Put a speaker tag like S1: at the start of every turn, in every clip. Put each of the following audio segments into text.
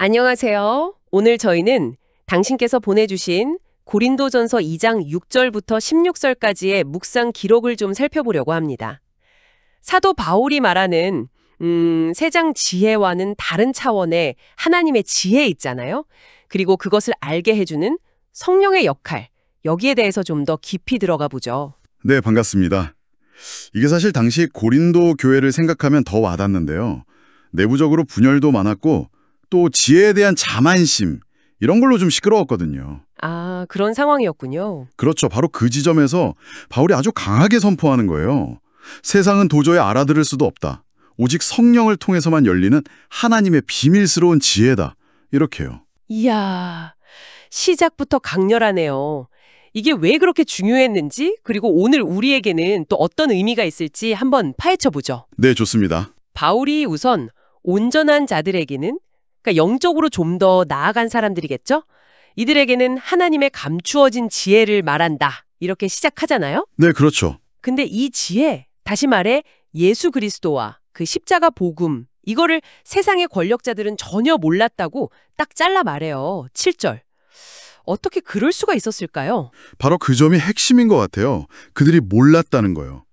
S1: 안녕하세요. 오늘 저희는 당신께서 보내주신 고린도전서 2장 6절부터 16절까지의 묵상 기록을 좀 살펴보려고 합니다. 사도 바울이 말하는 세상 지혜와는 다른 차원의 하나님의 지혜 있잖아요. 그리고 그것을 알게 해주는 성령의 역할, 여기에 대해서 좀 더 깊이 들어가 보죠.
S2: 네, 반갑습니다. 이게 사실 당시 고린도 교회를 생각하면 더 와닿는데요. 내부적으로 분열도 많았고 또 지혜에 대한 자만심 이런 걸로 좀 시끄러웠거든요.
S1: 아, 그런 상황이었군요.
S2: 그렇죠. 바로 그 지점에서 바울이 아주 강하게 선포하는 거예요. 세상은 도저히 알아들을 수도 없다. 오직 성령을 통해서만 열리는 하나님의 비밀스러운 지혜다. 이렇게요.
S1: 이야, 시작부터 강렬하네요. 이게 왜 그렇게 중요했는지, 그리고 오늘 우리에게는 또 어떤 의미가 있을지 한번 파헤쳐 보죠.
S2: 네, 좋습니다.
S1: 바울이 우선 온전한 자들에게는, 그러니까 영적으로 좀 더 나아간 사람들이겠죠? 이들에게는 하나님의 감추어진 지혜를 말한다. 이렇게 시작하잖아요?
S2: 네, 그렇죠.
S1: 근데 이 지혜, 다시 말해 예수 그리스도와 그 십자가 복음, 이거를 세상의 권력자들은 전혀 몰랐다고 딱 잘라 말해요. 7절. 어떻게 그럴 수가 있었을까요?
S2: 바로 그 점이 핵심인 것 같아요. 그들이 몰랐다는 거예요.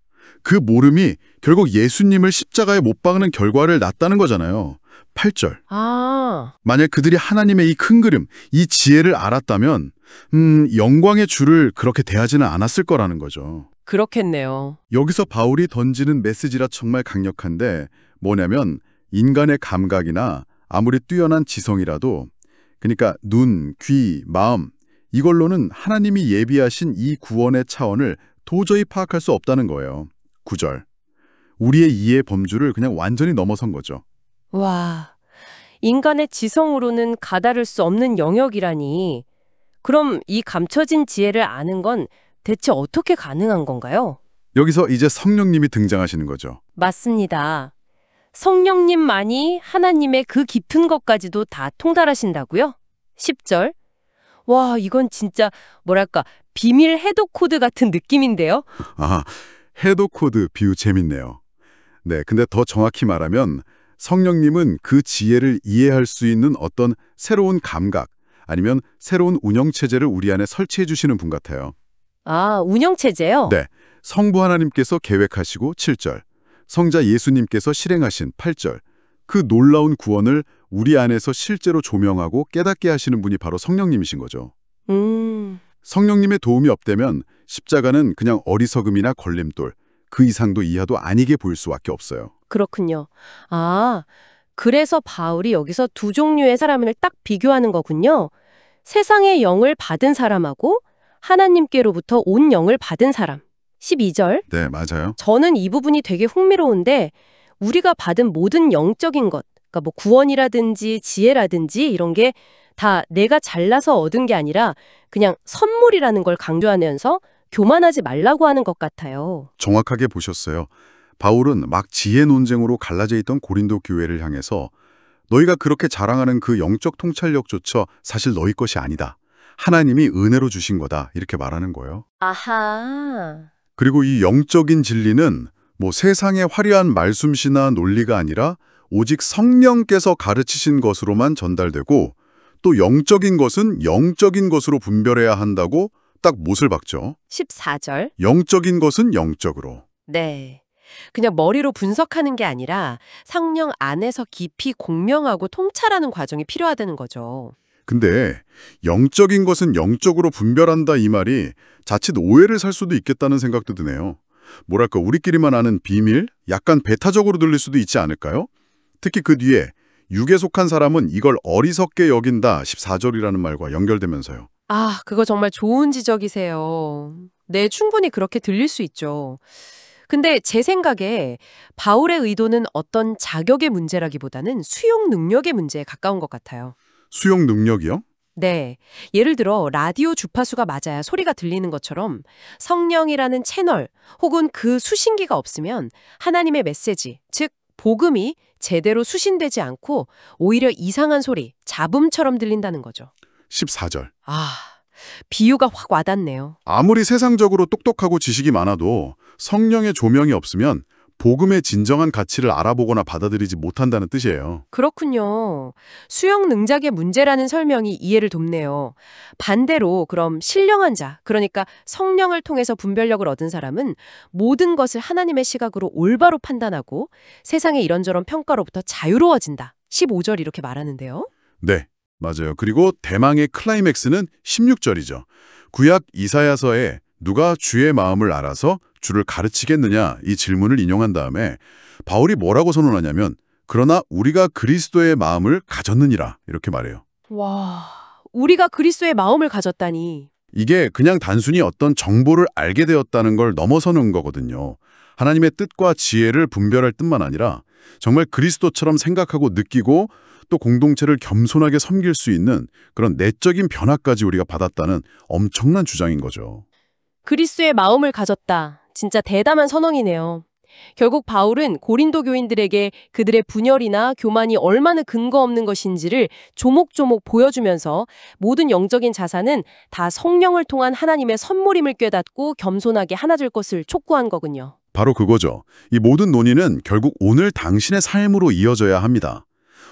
S2: 그 모름이 결국 예수님을 십자가에 못 박는 결과를 낳았다는 거잖아요. 8절.
S1: 아,
S2: 만약 그들이 하나님의 이 큰 그림, 이 지혜를 알았다면 영광의 주를 그렇게 대하지는 않았을 거라는 거죠.
S1: 그렇겠네요.
S2: 여기서 바울이 던지는 메시지라 정말 강력한데 뭐냐면 인간의 감각이나 아무리 뛰어난 지성이라도 그러니까 눈, 귀, 마음 이걸로는 하나님이 예비하신 이 구원의 차원을 도저히 파악할 수 없다는 거예요. 9절. 우리의 이해 범주를 그냥 완전히 넘어선 거죠.
S1: 와, 인간의 지성으로는 가다를 수 없는 영역이라니. 그럼 이 감춰진 지혜를 아는 건 대체 어떻게 가능한 건가요?
S2: 여기서 이제 성령님이 등장하시는 거죠.
S1: 맞습니다. 성령님만이 하나님의 그 깊은 것까지도 다 통달하신다고요? 10절. 와, 이건 진짜 뭐랄까 비밀 해독 코드 같은 느낌인데요?
S2: 아, 해독 코드 비유 재밌네요. 네, 근데 더 정확히 말하면 성령님은 그 지혜를 이해할 수 있는 어떤 새로운 감각 아니면 새로운 운영체제를 우리 안에 설치해 주시는 분 같아요.
S1: 아, 운영체제요?
S2: 네, 성부 하나님께서 계획하시고 7절, 성자 예수님께서 실행하신 8절, 그 놀라운 구원을 우리 안에서 실제로 조명하고 깨닫게 하시는 분이 바로 성령님이신 거죠. 성령님의 도움이 없다면 십자가는 그냥 어리석음이나 걸림돌, 그 이상도 이하도 아니게 보일 수밖에 없어요.
S1: 그렇군요. 아, 그래서 바울이 여기서 두 종류의 사람을 딱 비교하는 거군요. 세상의 영을 받은 사람하고 하나님께로부터 온 영을 받은 사람. 12절.
S2: 네, 맞아요.
S1: 저는 이 부분이 되게 흥미로운데 우리가 받은 모든 영적인 것, 그러니까 뭐 구원이라든지 지혜라든지 이런 게 다 내가 잘나서 얻은 게 아니라 그냥 선물이라는 걸 강조하면서 교만하지 말라고 하는 것 같아요.
S2: 정확하게 보셨어요. 바울은 막 지혜 논쟁으로 갈라져 있던 고린도 교회를 향해서 너희가 그렇게 자랑하는 그 영적 통찰력조차 사실 너희 것이 아니다. 하나님이 은혜로 주신 거다. 이렇게 말하는 거예요.
S1: 아하.
S2: 그리고 이 영적인 진리는 뭐 세상의 화려한 말솜씨나 논리가 아니라 오직 성령께서 가르치신 것으로만 전달되고 또 영적인 것은 영적인 것으로 분별해야 한다고 딱 못을 박죠.
S1: 14절.
S2: 영적인 것은 영적으로.
S1: 네. 그냥 머리로 분석하는 게 아니라 성령 안에서 깊이 공명하고 통찰하는 과정이 필요하다는 거죠.
S2: 근데 영적인 것은 영적으로 분별한다 이 말이 자칫 오해를 살 수도 있겠다는 생각도 드네요. 뭐랄까 우리끼리만 아는 비밀? 약간 배타적으로 들릴 수도 있지 않을까요? 특히 그 뒤에 육에 속한 사람은 이걸 어리석게 여긴다 14절이라는 말과 연결되면서요.
S1: 아, 그거 정말 좋은 지적이세요. 네, 충분히 그렇게 들릴 수 있죠. 근데 제 생각에 바울의 의도는 어떤 자격의 문제라기보다는 수용 능력의 문제에 가까운 것 같아요.
S2: 수용 능력이요?
S1: 네. 예를 들어 라디오 주파수가 맞아야 소리가 들리는 것처럼 성령이라는 채널 혹은 그 수신기가 없으면 하나님의 메시지, 즉 복음이 제대로 수신되지 않고 오히려 이상한 소리, 잡음처럼 들린다는 거죠.
S2: 14절.
S1: 아, 비유가 확 와닿네요.
S2: 아무리 세상적으로 똑똑하고 지식이 많아도 성령의 조명이 없으면 복음의 진정한 가치를 알아보거나 받아들이지 못한다는 뜻이에요.
S1: 그렇군요. 수용 능작의 문제라는 설명이 이해를 돕네요. 반대로 그럼 신령한 자, 그러니까 성령을 통해서 분별력을 얻은 사람은 모든 것을 하나님의 시각으로 올바로 판단하고 세상의 이런저런 평가로부터 자유로워진다. 15절 이렇게 말하는데요.
S2: 네, 맞아요. 그리고 대망의 클라이맥스는 16절이죠. 구약 이사야서에 누가 주의 마음을 알아서 주를 가르치겠느냐 이 질문을 인용한 다음에 바울이 뭐라고 선언하냐면 그러나 우리가 그리스도의 마음을 가졌느니라 이렇게 말해요.
S1: 와, 우리가 그리스도의 마음을 가졌다니.
S2: 이게 그냥 단순히 어떤 정보를 알게 되었다는 걸 넘어서는 거거든요. 하나님의 뜻과 지혜를 분별할 뜻만 아니라 정말 그리스도처럼 생각하고 느끼고 또 공동체를 겸손하게 섬길 수 있는 그런 내적인 변화까지 우리가 받았다는 엄청난 주장인 거죠.
S1: 그리스도의 마음을 가졌다. 진짜 대담한 선언이네요. 결국 바울은 고린도 교인들에게 그들의 분열이나 교만이 얼마나 근거 없는 것인지를 조목조목 보여주면서 모든 영적인 자산은 다 성령을 통한 하나님의 선물임을 깨닫고 겸손하게 하나될 것을 촉구한 거군요.
S2: 바로 그거죠. 이 모든 논의는 결국 오늘 당신의 삶으로 이어져야 합니다.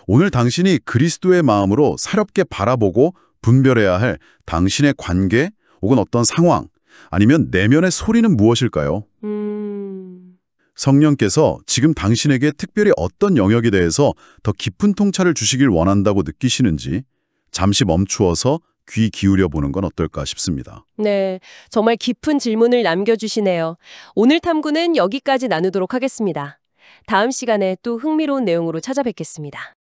S2: 오늘 당신이 그리스도의 마음으로 사렵게 바라보고 분별해야 할 당신의 관계 혹은 어떤 상황 아니면 내면의 소리는 무엇일까요? 성령께서 지금 당신에게 특별히 어떤 영역에 대해서 더 깊은 통찰을 주시길 원한다고 느끼시는지 잠시 멈추어서 귀 기울여 보는 건 어떨까 싶습니다.
S1: 네, 정말 깊은 질문을 남겨주시네요. 오늘 탐구는 여기까지 나누도록 하겠습니다. 다음 시간에 또 흥미로운 내용으로 찾아뵙겠습니다.